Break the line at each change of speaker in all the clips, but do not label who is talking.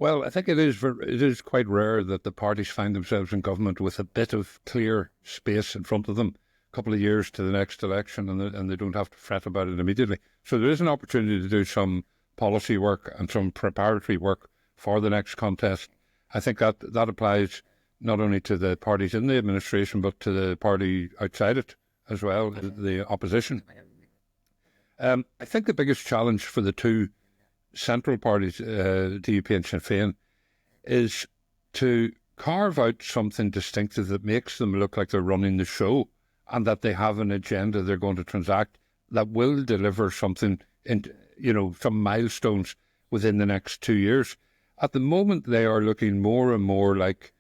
Well, I think it is quite rare that the parties find themselves in government with a bit of clear space in front of them, a couple of years to the next election, and they don't have to fret about it immediately. So there is an opportunity to do some policy work and some preparatory work for the next contest. I think that applies not only to the parties in the administration, but to the party outside it as well, the opposition. I think the biggest challenge for the two central parties, DUP and Sinn Féin, is to carve out something distinctive that makes them look like they're running the show and that they have an agenda they're going to transact that will deliver something in, some milestones within the next 2 years. At the moment, they are looking more and more like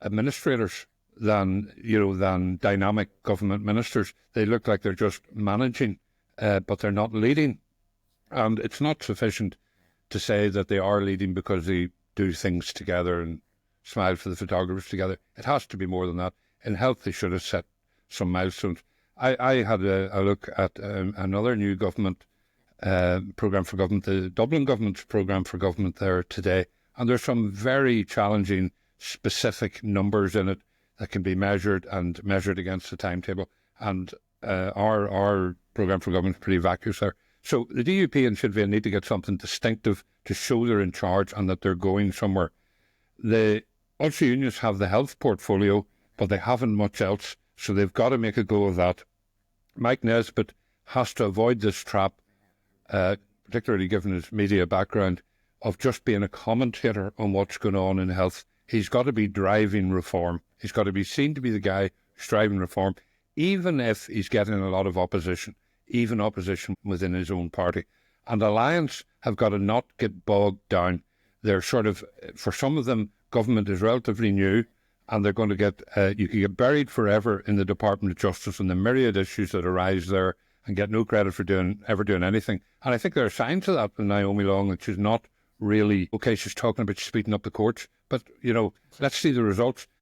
administrators than dynamic government ministers. They look like they're just managing, but they're not leading. And it's not sufficient to say that they are leading because they do things together and smile for the photographers together. It has to be more than that. In health, they should have set some milestones. I had a look at another new government programme for government, the Dublin government's programme for government there today. And there's some very challenging, specific numbers in it that can be measured and measured against the timetable. And our programme for government is pretty vacuous there. So the DUP and Sinn Féin need to get something distinctive to show they're in charge and that they're going somewhere. The Ulster Unions have the health portfolio, but they haven't much else, so they've got to make a go of that. Mike Nesbitt has to avoid this trap, particularly given his media background, of just being a commentator on what's going on in health. He's got to be driving reform. He's got to be seen to be the guy who's driving reform, even if he's getting a lot of opposition, even opposition within his own party. And Alliance have got to not get bogged down. They're sort of, for some of them, government is relatively new, and they're going to get, you can get buried forever in the Department of Justice and the myriad issues that arise there and get no credit for ever doing anything. And I think there are signs of that with Naomi Long, that she's not really, okay, she's talking about speeding up the courts, but, let's see the results.